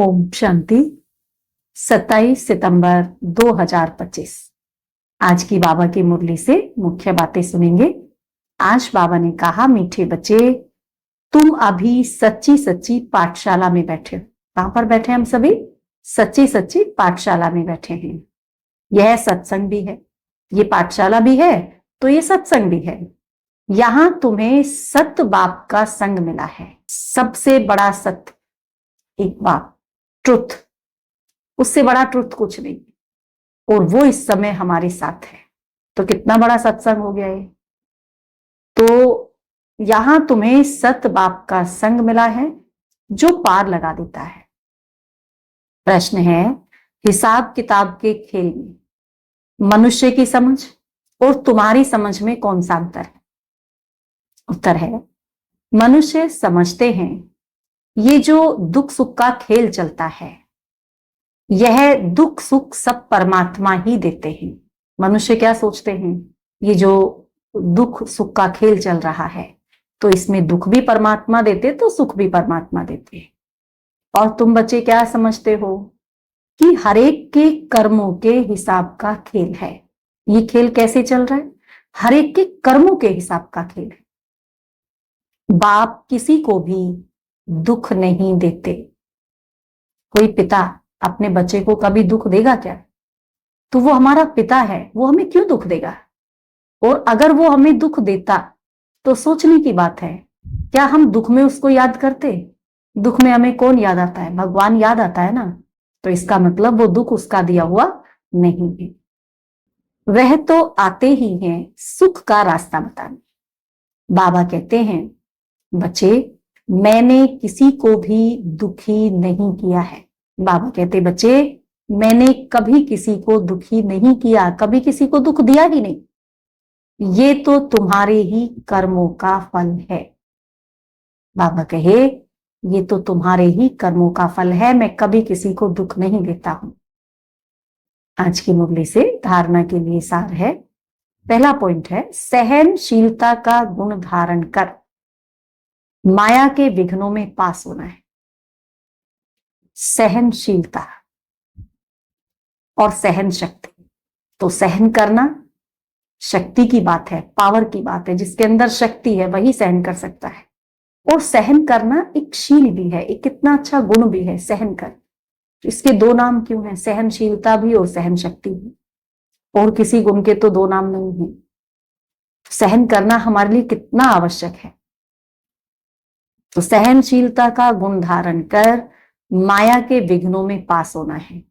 ओम शांति। 27 सितंबर 2025। आज की बाबा की मुरली से मुख्य बातें सुनेंगे। आज बाबा ने कहा, मीठे बच्चे, तुम अभी सच्ची सच्ची पाठशाला में बैठे हो। कहां पर बैठे हम सभी? सच्ची सच्ची पाठशाला में बैठे हैं। यह सत्संग भी है, ये पाठशाला भी है, तो ये सत्संग भी है। यहां तुम्हें सत्य बाप का संग मिला है। सबसे बड़ा सत्य एक बाप, ट्रुथ, उससे बड़ा ट्रुथ कुछ नहीं, और वो इस समय हमारे साथ है। तो कितना बड़ा सत्संग हो गया ये। तो यहां तुम्हें सत्य बाप का संग मिला है जो पार लगा देता है। प्रश्न है, हिसाब किताब के खेल में मनुष्य की समझ और तुम्हारी समझ में कौन सा अंतर है? उत्तर है, मनुष्य समझते हैं ये जो दुख सुख का खेल चलता है, यह दुख सुख सब परमात्मा ही देते हैं। मनुष्य क्या सोचते हैं, ये जो दुख सुख का खेल चल रहा है, तो इसमें दुख भी परमात्मा देते तो सुख भी परमात्मा देते। और तुम बच्चे क्या समझते हो कि हर एक के कर्मों के हिसाब का खेल है। ये खेल कैसे चल रहा है? हर एक के कर्मों के हिसाब का खेल है। बाप किसी को भी दुख नहीं देते। कोई पिता अपने बच्चे को कभी दुख देगा क्या? तो वो हमारा पिता है, वो हमें क्यों दुख देगा? और अगर वो हमें दुख देता तो सोचने की बात है, क्या हम दुख में उसको याद करते? दुख में हमें कौन याद आता है? भगवान याद आता है ना। तो इसका मतलब वो दुख उसका दिया हुआ नहीं है। वह तो आते ही हैं सुख का रास्ता बताने। बाबा कहते हैं, बच्चे, मैंने किसी को भी दुखी नहीं किया है। बाबा कहते, बच्चे, मैंने कभी किसी को दुखी नहीं किया, कभी किसी को दुख दिया ही नहीं। ये तो तुम्हारे ही कर्मों का फल है। बाबा कहे, ये तो तुम्हारे ही कर्मों का फल है, मैं कभी किसी को दुख नहीं देता हूं। आज की मुरली से धारणा के लिए सार है। पहला पॉइंट है, सहनशीलता का गुण धारण कर माया के विघ्नों में पास होना है। सहनशीलता और सहन शक्ति। तो सहन करना शक्ति की बात है, पावर की बात है। जिसके अंदर शक्ति है वही सहन कर सकता है। और सहन करना एक शील भी है, एक कितना अच्छा गुण भी है सहन कर। तो इसके दो नाम क्यों हैं? सहनशीलता भी और सहन शक्ति भी। और किसी गुण के तो दो नाम नहीं है। सहन करना हमारे लिए कितना आवश्यक है। तो सहनशीलता का गुण धारण कर माया के विघ्नों में पास होना है।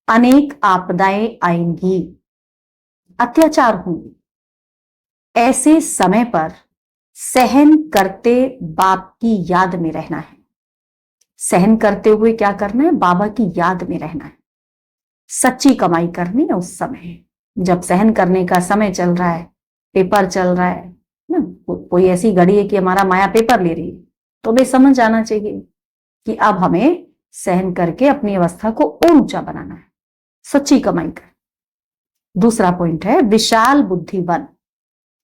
अनेक आपदाएं आएंगी, अत्याचार होंगे। ऐसे समय पर सहन करते बाप की याद में रहना है। सहन करते हुए क्या करना है? बाबा की याद में रहना है। सच्ची कमाई करनी है उस समय, जब सहन करने का समय चल रहा है, पेपर चल रहा है ना। कोई ऐसी घड़ी है कि हमारा माया पेपर ले रही है, तो हमें समझ आना चाहिए कि अब हमें सहन करके अपनी अवस्था को और ऊंचा बनाना है, सच्ची कमाई कर। दूसरा पॉइंट है, विशाल बुद्धि बन।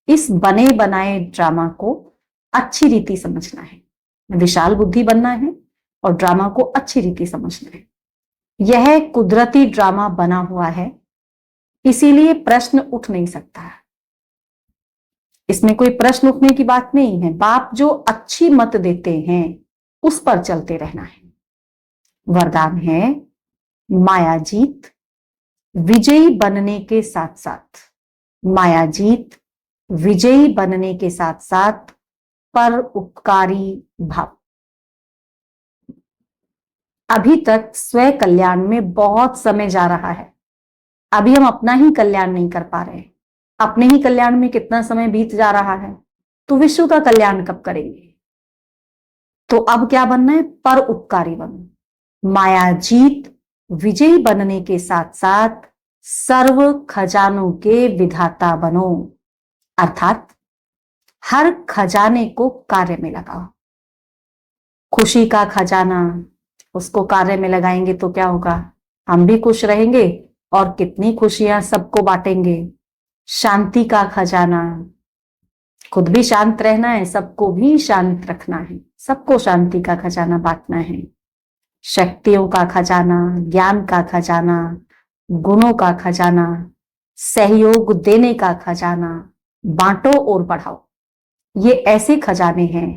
इस बने बनाए ड्रामा को अच्छी रीति समझना है। विशाल बुद्धि बनना है और ड्रामा को अच्छी रीति समझना है। यह कुदरती ड्रामा बना हुआ है, इसीलिए प्रश्न उठ नहीं सकता है। इसमें कोई प्रश्न उठने की बात नहीं है। बाप जो अच्छी मत देते हैं उस पर चलते रहना है। वरदान है, माया जीत विजयी बनने के साथ साथ, माया जीत विजयी बनने के साथ साथ पर उपकारी भाव। अभी तक स्व कल्याण में बहुत समय जा रहा है। अभी हम अपना ही कल्याण नहीं कर पा रहे। अपने ही कल्याण में कितना समय बीत जा रहा है, तो विश्व का कल्याण कब करेंगे? तो अब क्या बनना है? पर उपकारी बनो। माया जीत विजयी बनने के साथ साथ सर्व खजानों के विधाता बनो। अर्थात हर खजाने को कार्य में लगाओ। खुशी का खजाना, उसको कार्य में लगाएंगे तो क्या होगा? हम भी खुश रहेंगे और कितनी खुशियां सबको बांटेंगे। शांति का खजाना, खुद भी शांत रहना है, सबको भी शांत रखना है, सबको शांति का खजाना बांटना है। शक्तियों का खजाना, ज्ञान का खजाना, गुणों का खजाना, सहयोग देने का खजाना, बांटो और बढ़ाओ। ये ऐसे खजाने हैं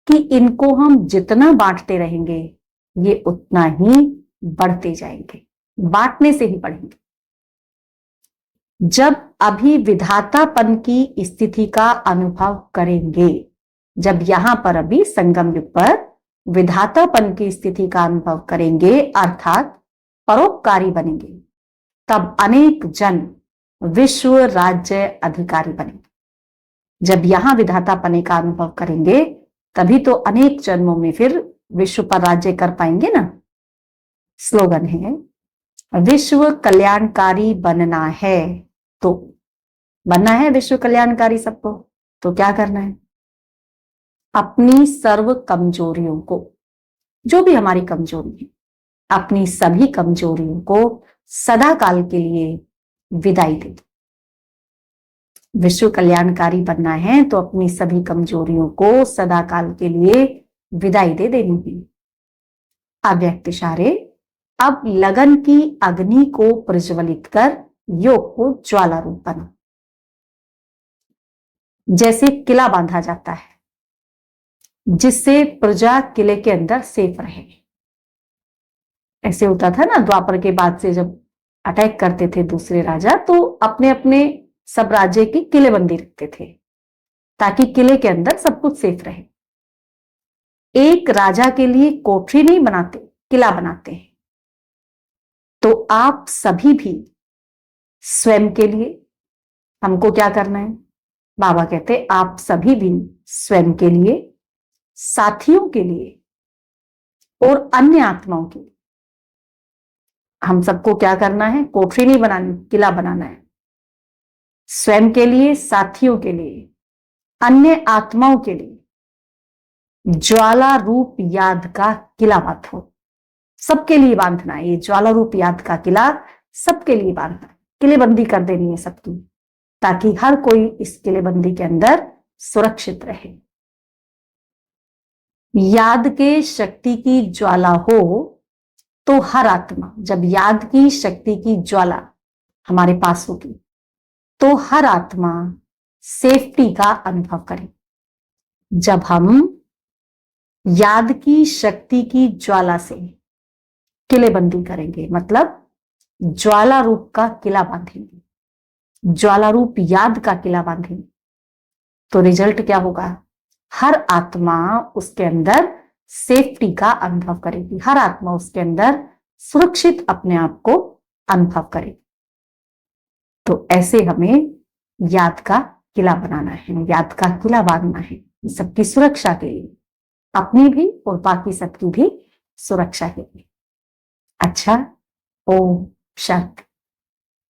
कि इनको हम जितना बांटते रहेंगे ये उतना ही बढ़ते जाएंगे, बांटने से ही बढ़ेंगे। जब अभी विधातापन की स्थिति का अनुभव करेंगे, जब यहां पर अभी संगम युग पर विधातापन की स्थिति का अनुभव करेंगे अर्थात परोपकारी बनेंगे, तब अनेक जन विश्व राज्य अधिकारी बनेंगे। जब यहां विधातापने का अनुभव करेंगे तभी तो अनेक जन्मों में फिर विश्व पर राज्य कर पाएंगे ना। स्लोगन है, विश्व कल्याणकारी बनना है। तो बनना है विश्व कल्याणकारी सबको, तो क्या करना है? अपनी सर्व कमजोरियों को, जो भी हमारी कमजोरी है, अपनी सभी कमजोरियों को सदा काल के लिए विदाई दे दो। विश्व कल्याणकारी बनना है तो अपनी सभी कमजोरियों को सदा काल के लिए विदाई दे देनी है। अव्यक्त इशारे, अब लगन की अग्नि को प्रज्वलित कर योग को ज्वाला रूप बना। जैसे किला बांधा जाता है जिससे प्रजा किले के अंदर सेफ रहे। ऐसे होता था ना द्वापर के बाद से, जब अटैक करते थे दूसरे राजा तो अपने अपने सब राज्य की किलेबंदी रखते थे ताकि किले के अंदर सब कुछ सेफ रहे। एक राजा के लिए कोठरी नहीं बनाते, किला बनाते हैं। तो आप सभी भी स्वयं के लिए हमको क्या करना है? बाबा कहते आप सभी भी स्वयं के लिए, साथियों के लिए और अन्य आत्माओं के लिए, हम सबको क्या करना है? कोठरी नहीं बनानी, किला बनाना है। स्वयं के लिए, साथियों के लिए, अन्य आत्माओं के लिए ज्वाला रूप याद का किला बांधो। सबके लिए बांधना है ये ज्वाला रूप याद का किला, सबके लिए बांधना है। किलेबंदी कर देनी है सबकी, ताकि हर कोई इस किलेबंदी के अंदर सुरक्षित रहे। याद के शक्ति की ज्वाला हो तो हर आत्मा, जब याद की शक्ति की ज्वाला हमारे पास होगी तो हर आत्मा सेफ्टी का अनुभव करे। जब हम याद की शक्ति की ज्वाला से किलेबंदी करेंगे, मतलब ज्वाला रूप का किला बांधेंगे, ज्वाला रूप याद का किला बांधेंगे, तो रिजल्ट क्या होगा? हर आत्मा उसके अंदर सेफ्टी का अनुभव करेगी, हर आत्मा उसके अंदर सुरक्षित अपने आप को अनुभव करेगी। तो ऐसे हमें याद का किला बनाना है, याद का किला बांधना है, सबकी सुरक्षा के लिए, अपनी भी और बाकी सबकी भी सुरक्षा के लिए। अच्छा, ओम शांति।